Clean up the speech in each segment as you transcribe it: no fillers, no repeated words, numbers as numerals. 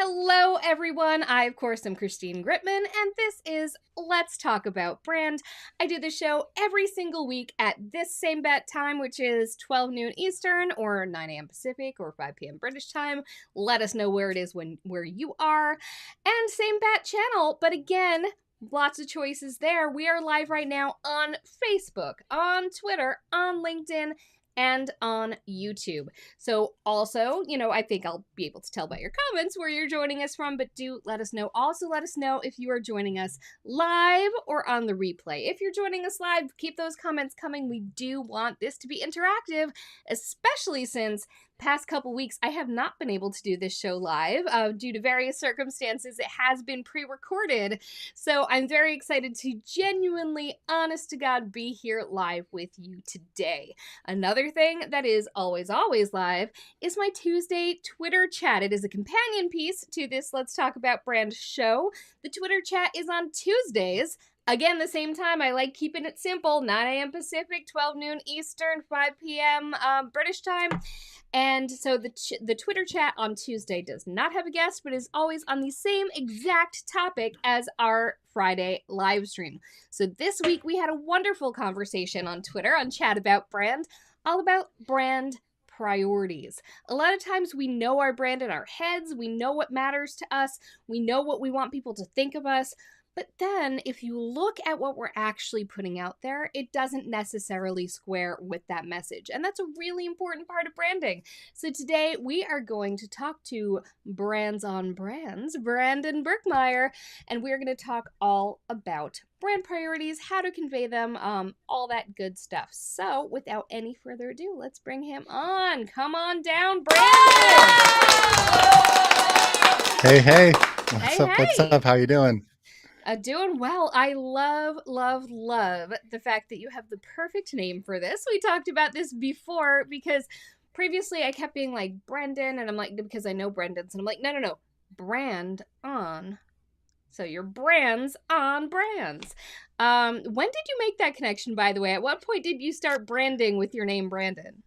Hello, everyone. I, of course, am Christine Gritman, and this is Let's Talk About Brand. I do the show every single week at this same bat time, which is 12 noon Eastern or 9 a.m. Pacific or 5 p.m. British time. Let us know where it is where you are. And same bat channel, but again, lots of choices there. We are live right now on Facebook, on Twitter, on LinkedIn, and on YouTube. So also, I think I'll be able to tell by your comments where you're joining us from, but do let us know. Also, let us know if you are joining us live or on the replay. If you're joining us live, keep those comments coming. We do want this to be interactive, especially since past couple weeks I have not been able to do this show live due to various circumstances. It has been pre-recorded, so I'm very excited to genuinely, honest to God, be here live with you today. Another thing that is always live is my Tuesday Twitter chat. It is a companion piece to this Let's Talk About Brand show. The Twitter chat is on Tuesdays. Again, the same time. I like keeping it simple. 9 a.m. Pacific, 12 noon Eastern, 5 p.m. British time. And so the Twitter chat on Tuesday does not have a guest, but is always on the same exact topic as our Friday live stream. So this week we had a wonderful conversation on Twitter on Chat About Brand, all about brand priorities. A lot of times we know our brand in our heads, we know what matters to us, we know what we want people to think of us. But then if you look at what we're actually putting out there, it doesn't necessarily square with that message. And that's a really important part of branding. So today we are going to talk to Brands on Brands, Brandon Birkmeyer, and we're going to talk all about brand priorities, how to convey them, all that good stuff. So without any further ado, let's bring him on. Come on down, Brandon! Hey. What's up? What's up? How you doing? Doing well. I love the fact that you have the perfect name for this. We talked about this before because previously I kept being like Brendan, and I'm like, because I know Brendan's, and I'm like, no, brand on. So your brands on brands. When did you make that connection, by the way? At what point did you start branding with your name, Brandon?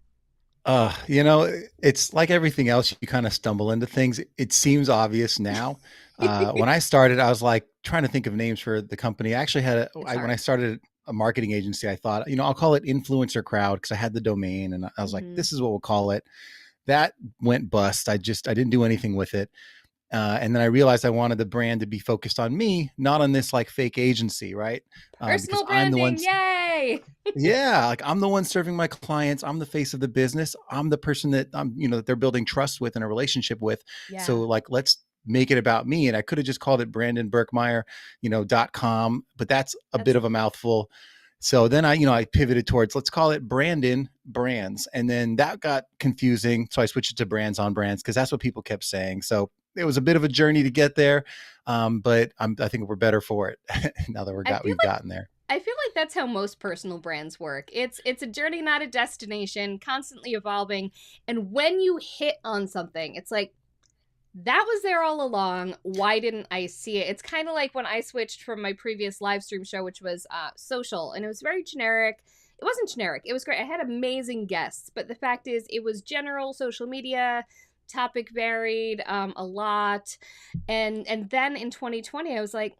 It's like everything else. You kind of stumble into things. It seems obvious now. When I started, I was like trying to think of names for the company. I actually when I started a marketing agency, I thought, I'll call it Influencer Crowd because I had the domain and I was like, this is what we'll call it. That went bust. I didn't do anything with it. And then I realized I wanted the brand to be focused on me, not on this like fake agency, right? Personal because I'm the one. branding, yay! Yeah, like I'm the one serving my clients. I'm the face of the business. I'm the person that that they're building trust with and a relationship with. Yeah. So like, let's make it about me. And I could have just called it Brandon Birkmeyer, .com, but that's a bit of a mouthful. So then I pivoted towards, let's call it Brandon Brands. And then that got confusing. So I switched it to Brands on Brands because that's what people kept saying. So it was a bit of a journey to get there. But I think we're better for it now that we've gotten there. I feel like that's how most personal brands work. It's a journey, not a destination, constantly evolving. And when you hit on something, it's like, that was there all along. Why didn't I see it? It's kind of like when I switched from my previous live stream show, which was social, and it was very generic. It wasn't generic. It was great. I had amazing guests, but the fact is it was general social media, topic varied a lot. And then in 2020, I was like,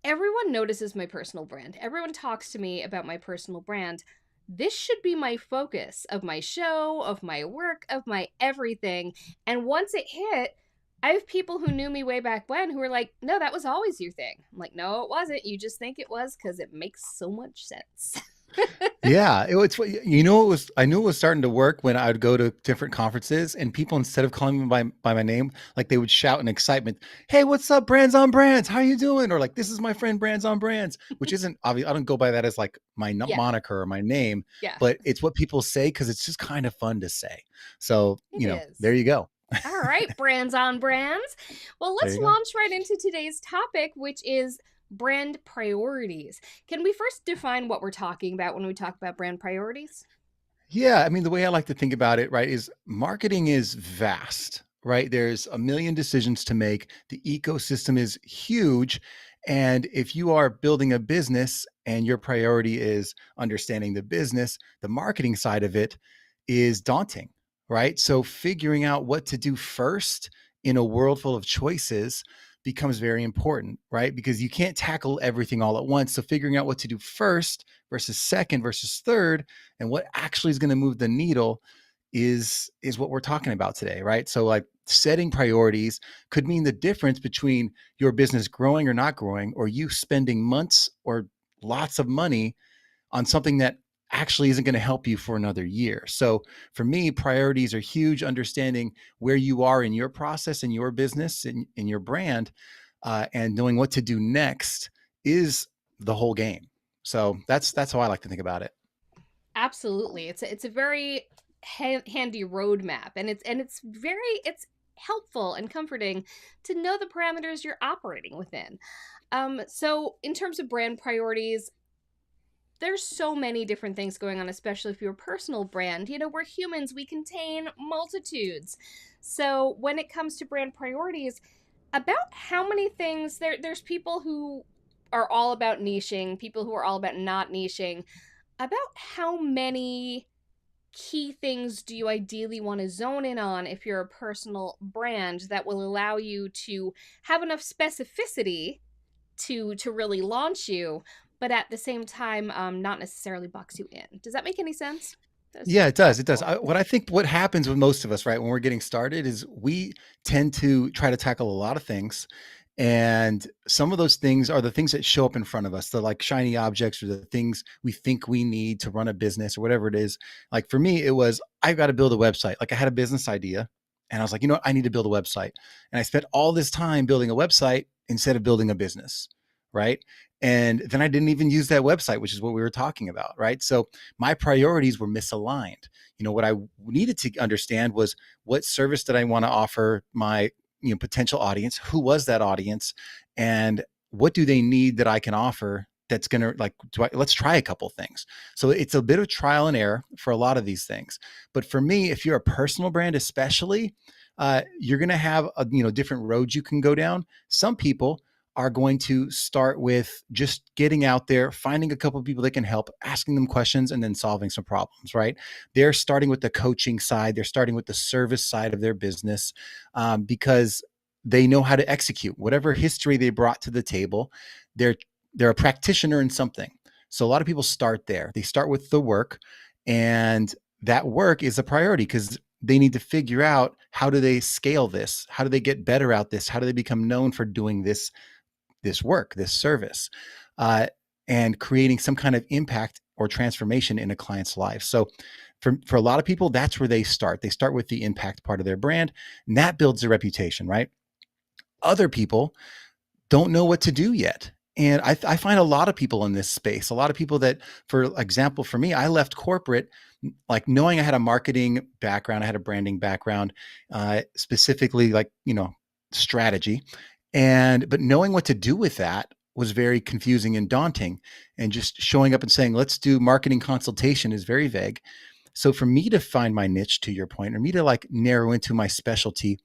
everyone notices my personal brand. Everyone talks to me about my personal brand. This should be my focus of my show, of my work, of my everything. And once it hit, I have people who knew me way back when who were like, no, that was always your thing. I'm like, no, it wasn't. You just think it was because it makes so much sense. Yeah, I knew it was starting to work when I would go to different conferences and people, instead of calling me by my name, like they would shout in excitement, "Hey, what's up, Brands on Brands? How you doing?" Or like, "This is my friend Brands on Brands," which isn't obvious. I don't go by that as like my moniker or my name, but it's what people say because it's just kind of fun to say. So, there you go. All right, Brands on Brands. Well, let's launch right into today's topic, which is brand priorities. Can we first define what we're talking about when we talk about brand priorities? Yeah, I mean, the way I like to think about it, right, is marketing is vast, right? There's a million decisions to make. The ecosystem is huge. And if you are building a business and your priority is understanding the business, the marketing side of it is daunting, right? So figuring out what to do first in a world full of choices becomes very important, right? Because you can't tackle everything all at once. So figuring out what to do first versus second versus third and what actually is going to move the needle is what we're talking about today, right? So like setting priorities could mean the difference between your business growing or not growing, or you spending months or lots of money on something that actually isn't going to help you for another year. So for me, priorities are huge. Understanding where you are in your process, in your business, in your brand, and knowing what to do next is the whole game. So that's how I like to think about it. Absolutely. It's a very handy roadmap, and it's helpful and comforting to know the parameters you're operating within. So in terms of brand priorities, there's so many different things going on, especially if you're a personal brand. You know, we're humans, we contain multitudes. So when it comes to brand priorities, about how many things there's people who are all about niching, people who are all about not niching. About how many key things do you ideally want to zone in on if you're a personal brand that will allow you to have enough specificity to really launch you, but at the same time, not necessarily box you in? Does that make any sense? That's Yeah, it does. It does. helpful. What I think what happens with most of us, right, when we're getting started is we tend to try to tackle a lot of things. And some of those things are the things that show up in front of us, the like shiny objects or the things we think we need to run a business or whatever it is. Like for me, it was, I've got to build a website. Like I had a business idea and I was like, you know what? I need to build a website. And I spent all this time building a website instead of building a business. Right. And then I didn't even use that website, which is what we were talking about. Right. So my priorities were misaligned. You know, what I needed to understand was what service did I want to offer my potential audience, who was that audience, and what do they need that I can offer that's going to like let's try a couple things. So it's a bit of trial and error for a lot of these things. But for me, if you're a personal brand especially, you're going to have different roads you can go down. Some people are going to start with just getting out there, finding a couple of people that can help, asking them questions, and then solving some problems, right? They're starting with the coaching side. They're starting with the service side of their business, because they know how to execute whatever history they brought to the table. They're they're a practitioner in something. So a lot of people start there. They start with the work, and that work is a priority because they need to figure out how do they scale this? How do they get better at this? How do they become known for doing this work, this service, uh, and creating some kind of impact or transformation in a client's life. So for a lot of people, that's where they start. They start with the impact part of their brand, and that builds a reputation, right? Other people don't know what to do yet. And I find a lot of people in this space, a lot of people that, for example, for me, I left corporate, like knowing I had a marketing background, I had a branding background, specifically like, strategy. But knowing what to do with that was very confusing and daunting. And just showing up and saying, let's do marketing consultation is very vague. So for me to find my niche, to your point, or me to like narrow into my specialty,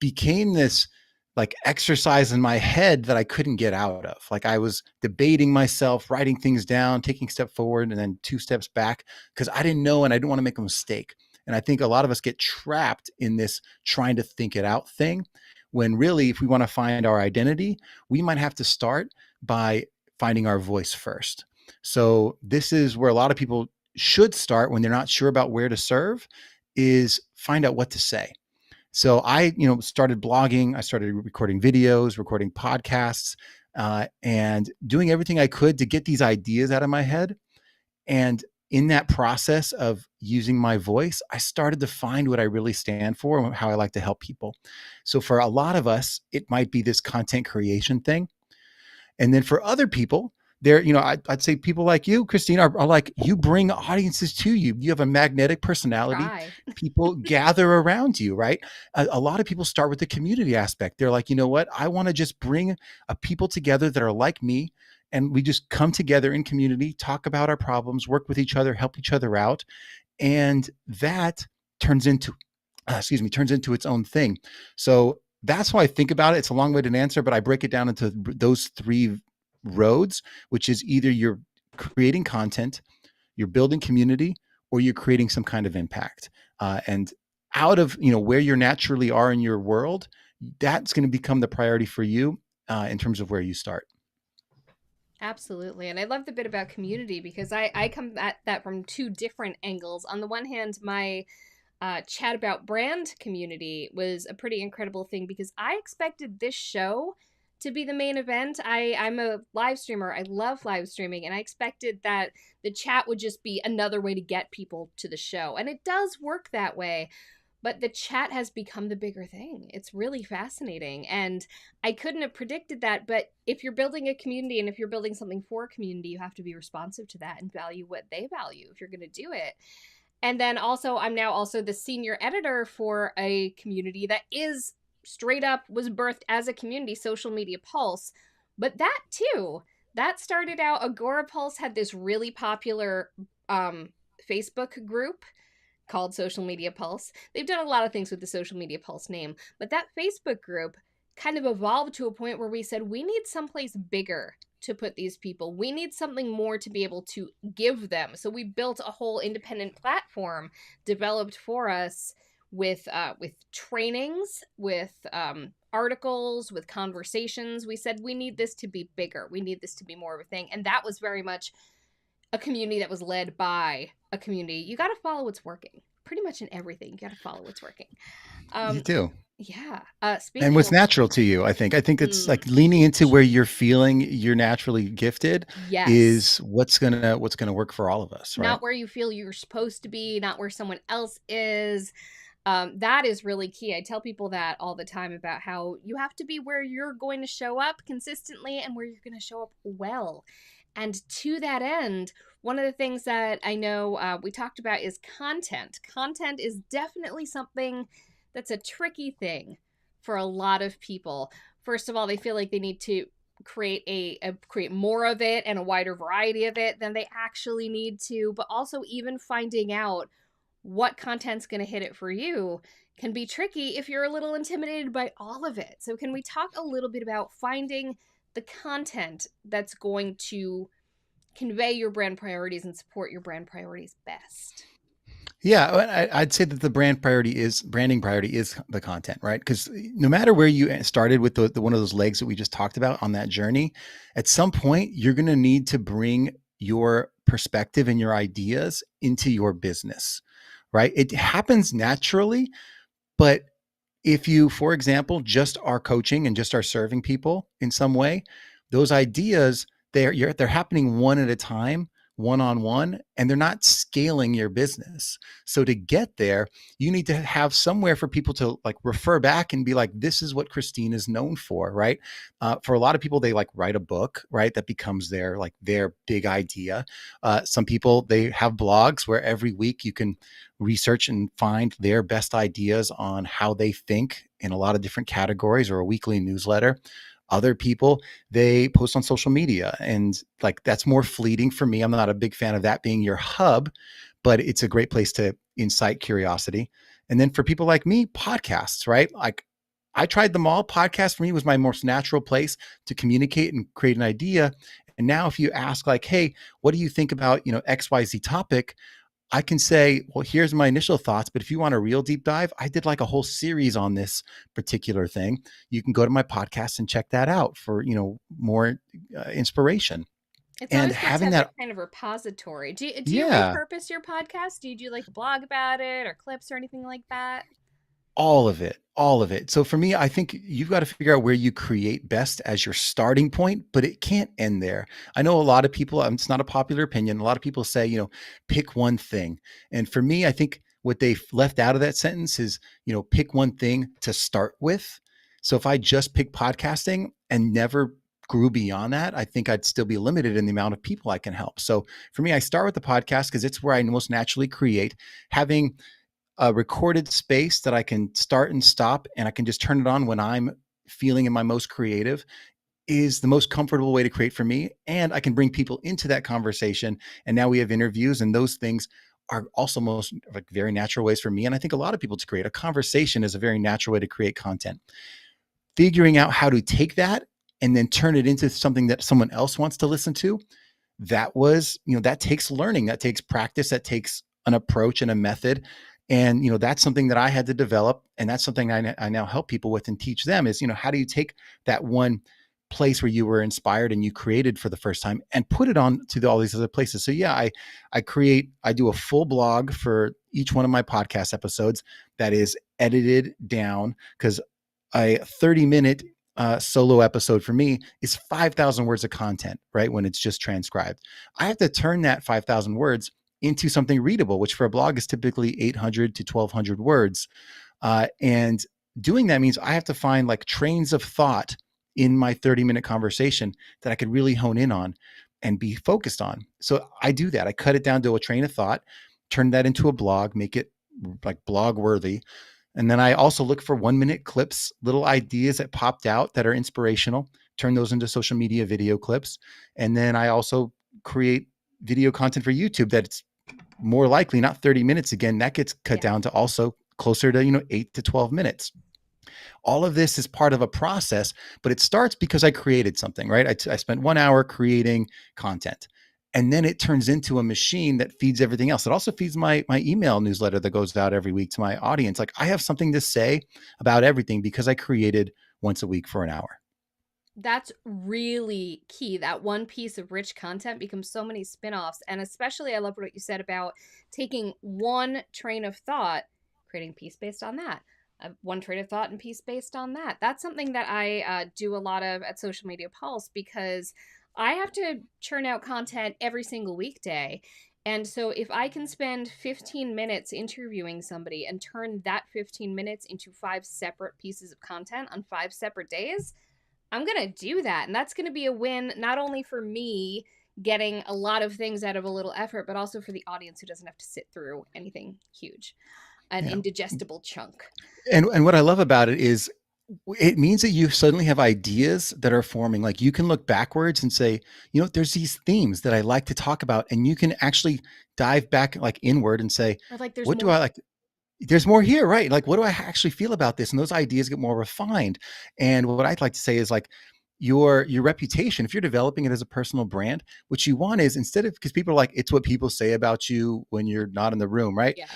became this like exercise in my head that I couldn't get out of. Like I was debating myself, writing things down, taking a step forward and then two steps back because I didn't know and I didn't want to make a mistake. And I think a lot of us get trapped in this trying to think it out thing when really, if we want to find our identity, we might have to start by finding our voice first. So this is where a lot of people should start when they're not sure about where to serve, is find out what to say. So I, started blogging. I started recording videos, recording podcasts, and doing everything I could to get these ideas out of my head. And in that process of using my voice, I started to find what I really stand for and how I like to help people. So for a lot of us, it might be this content creation thing. And then for other people, there, I'd say people like you, Christine, are like, you bring audiences to you. You have a magnetic personality. Try. People gather around you, right? A lot of people start with the community aspect. They're like, you know what? I want to just bring a people together that are like me. And we just come together in community, talk about our problems, work with each other, help each other out. And that turns into, turns into its own thing. So that's how I think about it. It's a long-winded answer, but I break it down into those three roads, which is either you're creating content, you're building community, or you're creating some kind of impact. And out of where you naturally are in your world, that's going to become the priority for you in terms of where you start. Absolutely. And I love the bit about community because I come at that from two different angles. On the one hand, my chat about brand community was a pretty incredible thing because I expected this show to be the main event. I'm a live streamer. I love live streaming, and I expected that the chat would just be another way to get people to the show. And it does work that way, but the chat has become the bigger thing. It's really fascinating. And I couldn't have predicted that. But if you're building a community and if you're building something for a community, you have to be responsive to that and value what they value if you're going to do it. And then also, I'm now also the senior editor for a community that is straight up was birthed as a community, Social Media Pulse. But that too, that started out, Agora Pulse had this really popular Facebook group called Social Media Pulse. They've done a lot of things with the Social Media Pulse name, but that Facebook group kind of evolved to a point where we said we need someplace bigger to put these people. We need something more to be able to give them. So we built a whole independent platform developed for us with trainings, with articles, with conversations. We said we need this to be bigger. We need this to be more of a thing, and that was very much a community that was led by a community. You got to follow what's working. Pretty much in everything, you got to follow what's working. You do. Yeah. And Speaking what's of, natural to you, I think it's like leaning into where you're feeling you're naturally gifted yes, is what's gonna work for all of us, right? not where you feel you're supposed to be, not where someone else is. That is really key. I tell people that all the time about how you have to be where you're going to show up consistently and where you're going to show up well. And to that end, one of the things that I know we talked about is content. Content is definitely something that's a tricky thing for a lot of people. First of all, they feel like they need to create more of it and a wider variety of it than they actually need to, but also even finding out what content's going to hit it for you can be tricky if you're a little intimidated by all of it. So can we talk a little bit about finding the content that's going to convey your brand priorities and support your brand priorities best? Yeah, I'd say that the branding priority is the content, right? Because no matter where you started with the one of those legs that we just talked about on that journey, at some point you're going to need to bring your perspective and your ideas into your business, right? It happens naturally, but if you, for example, just are coaching and just are serving people in some way, those ideas they're happening one at a time, one on one, and they're not scaling your business. So to get there, you need to have somewhere for people to like refer back and be like, this is what Christine is known for, right? For a lot of people, they like write a book, right? That becomes their big idea. Some people they have blogs where every week you can research and find their best ideas on how they think in a lot of different categories, or a weekly newsletter. Other people, they post on social media, and like that's more fleeting for me. I'm not a big fan of that being your hub, but it's a great place to incite curiosity. And then for people like me, podcasts, right? Like I tried them all. Podcast for me was my most natural place to communicate and create an idea. And now if you ask like, hey, what do you think about, XYZ topic? I can say, well, here's my initial thoughts, but if you want a real deep dive, I did like a whole series on this particular thing. You can go to my podcast and check that out for, more inspiration. It's And always good to having have that that, kind of repository. Do you yeah, repurpose your podcast? Do you do like a blog about it or clips or anything like that? all of it, all of it. So for me, I think you've got to figure out where you create best as your starting point, but it can't end there. I know a lot of people, it's not a popular opinion. A lot of people say, pick one thing. And for me, I think what they've left out of that sentence is, pick one thing to start with. So if I just pick podcasting and never grew beyond that, I think I'd still be limited in the amount of people I can help. So for me, I start with the podcast because it's where I most naturally create. Having a recorded space that I can start and stop, and I can just turn it on when I'm feeling in my most creative is the most comfortable way to create for me. And I can bring people into that conversation. And now we have interviews, and those things are also most like very natural ways for me. And I think a lot of people to create a conversation is a very natural way to create content. Figuring out how to take that and then turn it into something that someone else wants to listen to, that takes learning, that takes practice, that takes an approach and a method. And, that's something that I had to develop. And that's something I now help people with and teach them is, how do you take that one place where you were inspired and you created for the first time and put it on to all these other places. So yeah, I do a full blog for each one of my podcast episodes that is edited down, because a 30-minute solo episode for me is 5,000 words of content, right? When it's just transcribed, I have to turn that 5,000 words into something readable, which for a blog is typically 800 to 1,200 words. And doing that means I have to find like trains of thought in my 30-minute conversation that I could really hone in on and be focused on. So I do that. I cut it down to a train of thought, turn that into a blog, make it like blog worthy. And then I also look for 1-minute clips, little ideas that popped out that are inspirational, turn those into social media video clips. And then I also create video content for YouTube that's more likely not 30 minutes again. That gets cut down to also closer to, 8 to 12 minutes. All of this is part of a process, but it starts because I created something, right? I spent 1 hour creating content. And then it turns into a machine that feeds everything else. It also feeds my email newsletter that goes out every week to my audience. Like I have something to say about everything because I created once a week for an hour. That's really key. That one piece of rich content becomes so many spin-offs. And especially I love what you said about taking one train of thought, creating a piece based on that. One train of thought and piece based on that. That's something that I do a lot of at Social Media Pulse, because I have to churn out content every single weekday. And so if I can spend 15 minutes interviewing somebody and turn that 15 minutes into 5 separate pieces of content on 5 separate days, I'm going to do that. And that's going to be a win, not only for me getting a lot of things out of a little effort, but also for the audience who doesn't have to sit through anything huge, an indigestible chunk. And what I love about it is it means that you suddenly have ideas that are forming. Like you can look backwards and say, there's these themes that I like to talk about. And you can actually dive back like inward and say, or like, what do I like? There's more here, right? Like, what do I actually feel about this? And those ideas get more refined. And what I'd like to say is like your reputation, if you're developing it as a personal brand, what you want is, instead of, because people are like, it's what people say about you when you're not in the room, right? Yeah.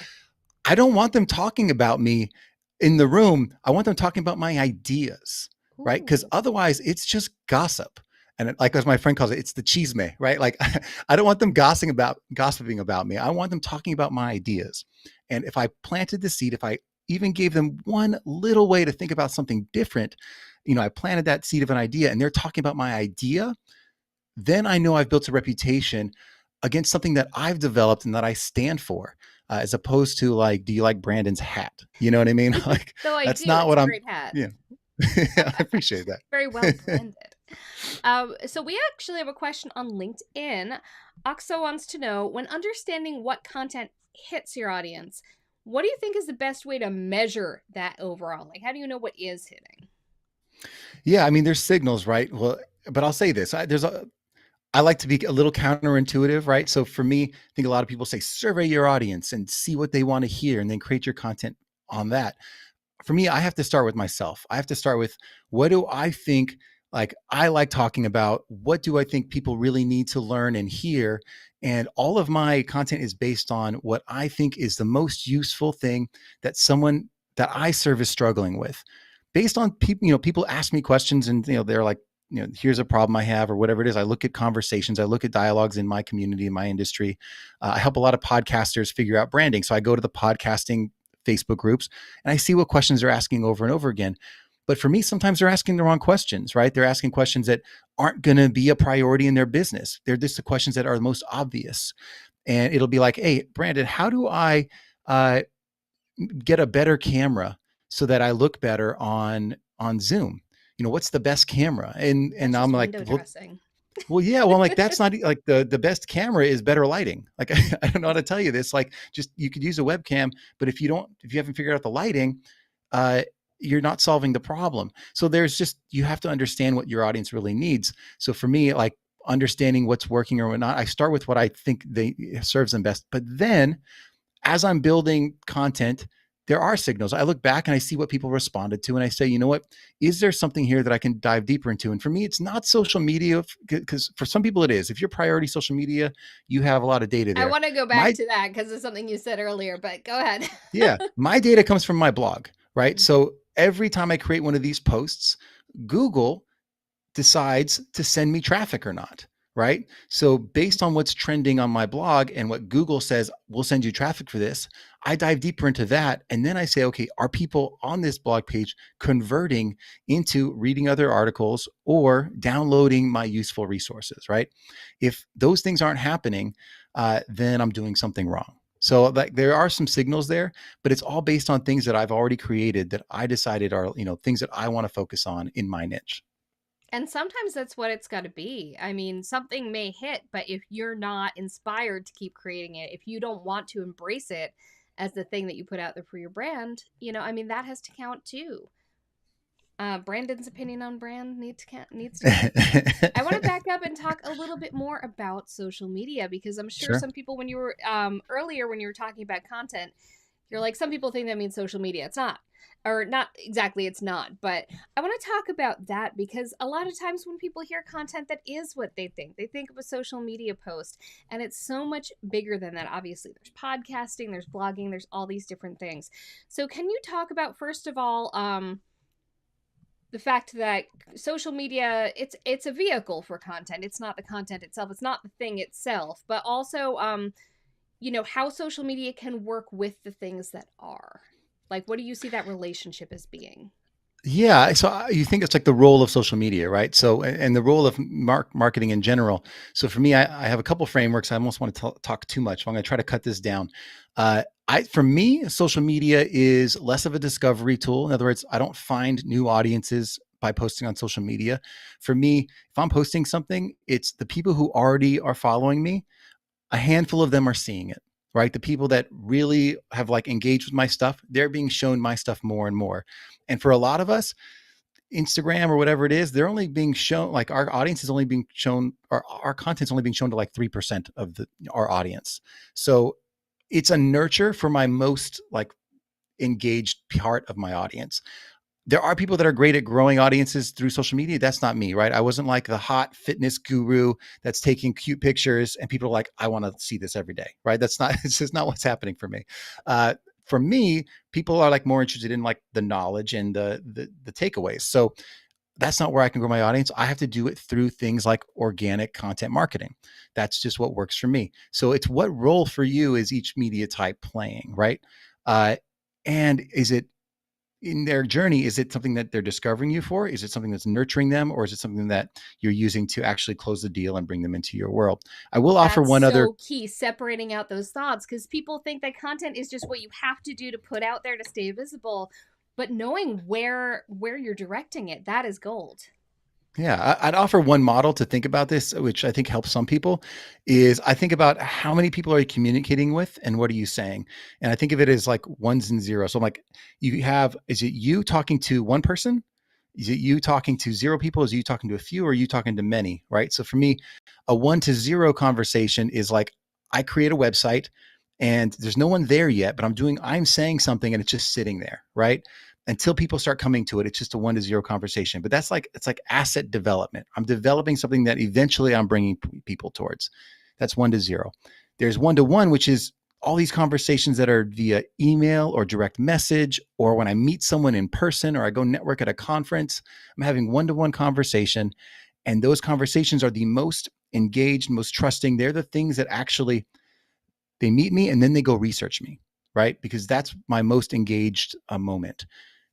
I don't want them talking about me in the room. I want them talking about my ideas, right? Because otherwise it's just gossip. And like as my friend calls it, it's the chisme, right? Like I don't want them gossiping about me. I want them talking about my ideas. And if I planted the seed, if I even gave them one little way to think about something different, I planted that seed of an idea and they're talking about my idea, then I know I've built a reputation against something that I've developed and that I stand for, as opposed to like, do you like Brandon's hat? You know what I mean? Like So I that's do. not It's what a I'm. great hat. Yeah, I appreciate that. Very well blended. So we actually have a question on LinkedIn. Oxo wants to know, when understanding what content hits your audience, what do you think is the best way to measure that overall? Like, how do you know what is hitting? Yeah, I mean, there's signals, right? Well, but I'll say this: I like to be a little counterintuitive, right? So for me, I think a lot of people say survey your audience and see what they want to hear, and then create your content on that. For me, I have to start with myself. I have to start with, what do I think, like I like talking about? What do I think people really need to learn and hear? And all of my content is based on what I think is the most useful thing that someone that I serve is struggling with. Based on people, people ask me questions and they're like, here's a problem I have or whatever it is. I look at conversations, I look at dialogues in my community, in my industry. I help a lot of podcasters figure out branding. So I go to the podcasting Facebook groups and I see what questions they're asking over and over again. But for me, sometimes they're asking the wrong questions, right? They're asking questions that aren't going to be a priority in their business. They're just the questions that are the most obvious. And it'll be like, hey, Brandon, how do I get a better camera so that I look better on Zoom? What's the best camera? And That's I'm just like, window well, dressing. yeah, well, I'm like, that's not like the best camera is better lighting. Like, I don't know how to tell you this. Like, just you could use a webcam, but if you haven't figured out the lighting, uh, you're not solving the problem. So you have to understand what your audience really needs. So for me, like understanding what's working or whatnot, I start with what I think serves them best. But then as I'm building content, there are signals. I look back and I see what people responded to, and I say, you know what? Is there something here that I can dive deeper into? And for me, it's not social media, because for some people it is. If your priority social media, you have a lot of data I there. want to go back My to that because it's something you said earlier, but go ahead. Yeah, my data comes from my blog, right? Mm. So every time I create one of these posts, Google decides to send me traffic or not, right? So based on what's trending on my blog and what Google says, we'll send you traffic for this, I dive deeper into that. And then I say, okay, are people on this blog page converting into reading other articles or downloading my useful resources, right? If those things aren't happening, then I'm doing something wrong. So like there are some signals there, but it's all based on things that I've already created that I decided are, things that I want to focus on in my niche. And sometimes that's what it's got to be. I mean, something may hit, but if you're not inspired to keep creating it, if you don't want to embrace it as the thing that you put out there for your brand, I mean, that has to count too. Brandon's opinion on brand needs to count. I want to back up and talk a little bit more about social media because I'm sure Sure. some people, when you were earlier, when you were talking about content, you're like, some people think that means social media. It's not. Or not exactly, it's not. But I want to talk about that because a lot of times when people hear content, that is what they think. They think of a social media post, and it's so much bigger than that. Obviously, there's podcasting, there's blogging, there's all these different things. So, can you talk about, first of all, the fact that social media, it's a vehicle for content. It's not the content itself. It's not the thing itself, but also how social media can work with the things that are. Like, what do you see that relationship as being? Yeah. So you think it's like the role of social media, right? So, and the role of marketing in general. So for me, I have a couple frameworks. I almost want to talk too much. So I'm going to try to cut this down. For me, social media is less of a discovery tool. In other words, I don't find new audiences by posting on social media. For me, if I'm posting something, it's the people who already are following me. A handful of them are seeing it, right? The people that really have like engaged with my stuff, they're being shown my stuff more and more. And for a lot of us, Instagram or whatever it is, they're only being shown, like our audience is only being shown, our content's only being shown to like 3% of our audience. So it's a nurture for my most like engaged part of my audience. There are people that are great at growing audiences through social media. That's not me, right? I wasn't like the hot fitness guru that's taking cute pictures and people are like, I want to see this every day, right? That's not, it's just not what's happening for me. For me, people are like more interested in like the knowledge and the takeaways. So that's not where I can grow my audience. I have to do it through things like organic content marketing. That's just what works for me. So it's what role for you is each media type playing, right? Uh, and is it in their journey, is it something that they're discovering you for? Is it something that's nurturing them, or is it something that you're using to actually close the deal and bring them into your world? I will offer That's one other. so key, separating out those thoughts, because people think that content is just what you have to do to put out there to stay visible, but knowing where you're directing it, that is gold. Yeah, I'd offer one model to think about this, which I think helps some people, is I think about how many people are you communicating with and what are you saying? And I think of it as like ones and zeros. So I'm like, is it you talking to one person? Is it you talking to zero people? Is it you talking to a few or are you talking to many? Right. So for me, a 1 to 0 conversation is like I create a website and there's no one there yet, but I'm saying something and it's just sitting there. Right. Until people start coming to it, it's just a 1 to 0 conversation. But it's like asset development. I'm developing something that eventually I'm bringing people towards. That's 1 to 0. There's 1 to 1, which is all these conversations that are via email or direct message, or when I meet someone in person or I go network at a conference, I'm having 1 to 1 conversation. And those conversations are the most engaged, most trusting. They're the things that actually they meet me and then they go research me, right? Because that's my most engaged moment.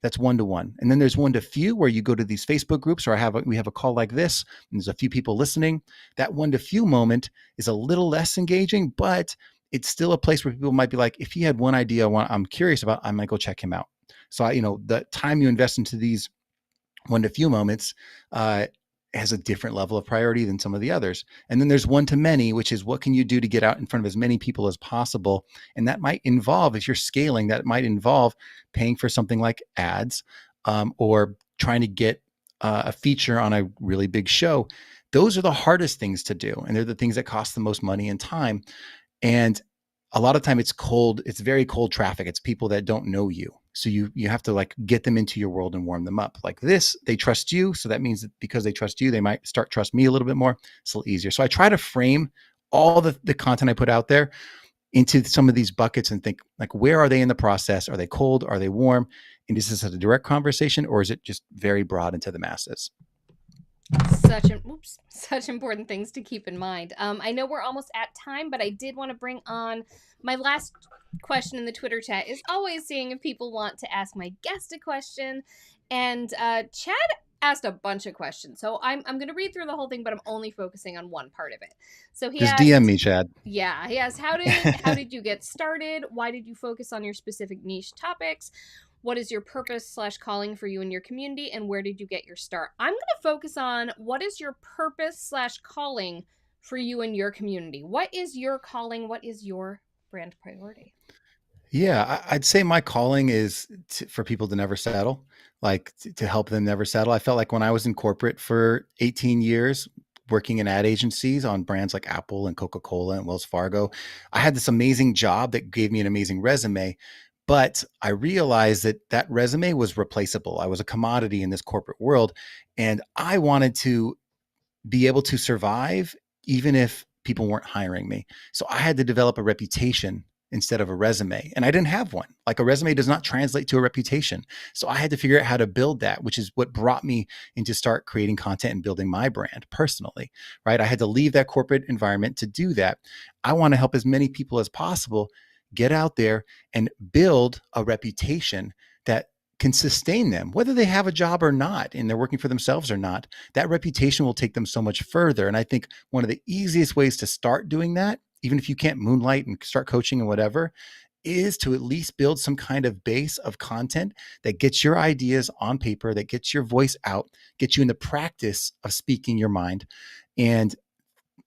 That's 1 to 1. And then there's 1 to few where you go to these Facebook groups or we have a call like this and there's a few people listening. That 1 to few moment is a little less engaging, but it's still a place where people might be like, if he had one idea I'm curious about, I might go check him out. So the time you invest into these 1 to few moments uh, has a different level of priority than some of the others. And then there's 1 to many, which is what can you do to get out in front of as many people as possible? And that might involve, if you're scaling, that might involve paying for something like ads or trying to get a feature on a really big show. Those are the hardest things to do. And they're the things that cost the most money and time. And a lot of time it's cold. It's very cold traffic. It's people that don't know you. So you have to like get them into your world and warm them up. Like this, they trust you. So that means that because they trust you, they might start trust me a little bit more. It's a little easier. So I try to frame all the content I put out there into some of these buckets and think like, where are they in the process? Are they cold? Are they warm? And is this a direct conversation, or is it just very broad into the masses? Such important things to keep in mind. I know we're almost at time, but I did want to bring on my last question in the Twitter chat. Is always seeing if people want to ask my guest a question, and Chad asked a bunch of questions, so I'm going to read through the whole thing, but I'm only focusing on one part of it. So he Just DM asked, me, Chad. yeah, he asked, how did you get started? Why did you focus on your specific niche topics? What is your purpose/calling for you and your community, and where did you get your start? I'm going to focus on what is your purpose/calling for you and your community. What is your calling? What is your brand priority? Yeah, I'd say my calling is for people to never settle, like to help them never settle. I felt like when I was in corporate for 18 years, working in ad agencies on brands like Apple and Coca-Cola and Wells Fargo, I had this amazing job that gave me an amazing resume. But I realized that that resume was replaceable. I was a commodity in this corporate world, and I wanted to be able to survive even if people weren't hiring me. So I had to develop a reputation instead of a resume. And I didn't have one. Like a resume does not translate to a reputation. So I had to figure out how to build that, which is what brought me into start creating content and building my brand personally, right? I had to leave that corporate environment to do that. I want to help as many people as possible get out there and build a reputation that can sustain them, whether they have a job or not, and they're working for themselves or not. That reputation will take them so much further. And I think one of the easiest ways to start doing that, even if you can't moonlight and start coaching and whatever, is to at least build some kind of base of content that gets your ideas on paper, that gets your voice out, gets you in the practice of speaking your mind. And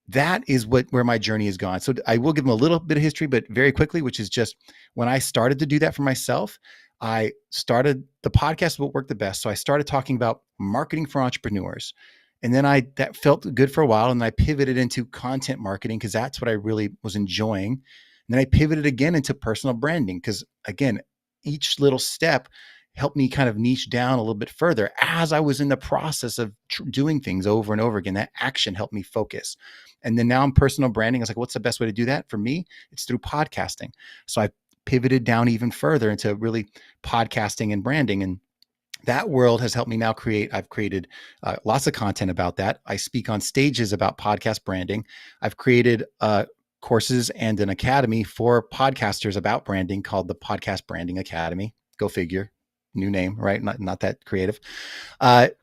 that is where my journey has gone. So I will give them a little bit of history, but very quickly, which is just when I started to do that for myself, I started the podcast what worked the best. So I started talking about marketing for entrepreneurs. And then that felt good for a while. And I pivoted into content marketing because that's what I really was enjoying. And then I pivoted again into personal branding because again, each little step helped me kind of niche down a little bit further as I was in the process of doing things over and over again. That action helped me focus. And then now I'm personal branding. I was like, what's the best way to do that? For me, it's through podcasting. So I pivoted down even further into really podcasting and branding. And that world has helped me now I've created lots of content about that. I speak on stages about podcast branding. I've created courses and an academy for podcasters about branding called the Podcast Branding Academy. Go figure. New name, right? Not that creative. But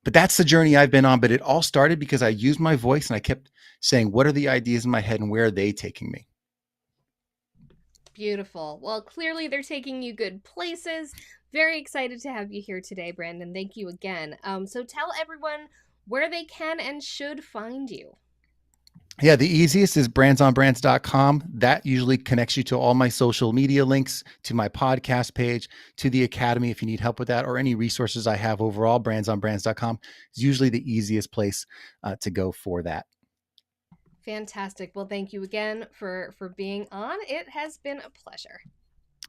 that's the journey I've been on. But it all started because I used my voice and I kept saying, what are the ideas in my head and where are they taking me? Beautiful. Well, clearly they're taking you good places. Very excited to have you here today, Brandon. Thank you again. So tell everyone where they can and should find you. Yeah, the easiest is brandsonbrands.com. That usually connects you to all my social media links, to my podcast page, to the academy if you need help with that, or any resources I have overall. Brandsonbrands.com is usually the easiest place to go for that. Fantastic. Well, thank you again for being on. It has been a pleasure.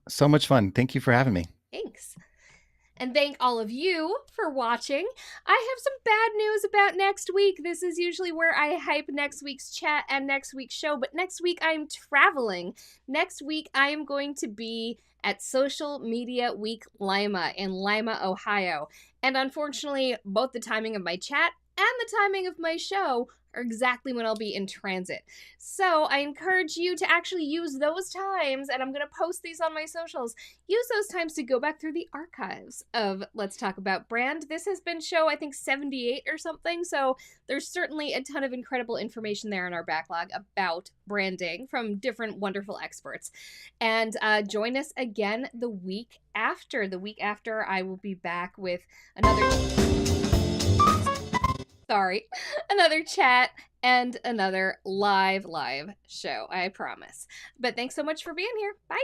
So much fun. Thank you for having me. Thanks. And thank all of you for watching. I have some bad news about next week. This is usually where I hype next week's chat and next week's show, but next week I'm traveling. Next week I am going to be at Social Media Week Lima in Lima, Ohio. And unfortunately, both the timing of my chat and the timing of my show are exactly when I'll be in transit. So I encourage you to actually use those times, and I'm going to post these on my socials. Use those times to go back through the archives of Let's Talk About Brand. This has been show, I think, 78 or something, so there's certainly a ton of incredible information there in our backlog about branding from different wonderful experts. And join us again the week after. The week after, I will be back with another chat and another live show, I promise. But thanks so much for being here. Bye.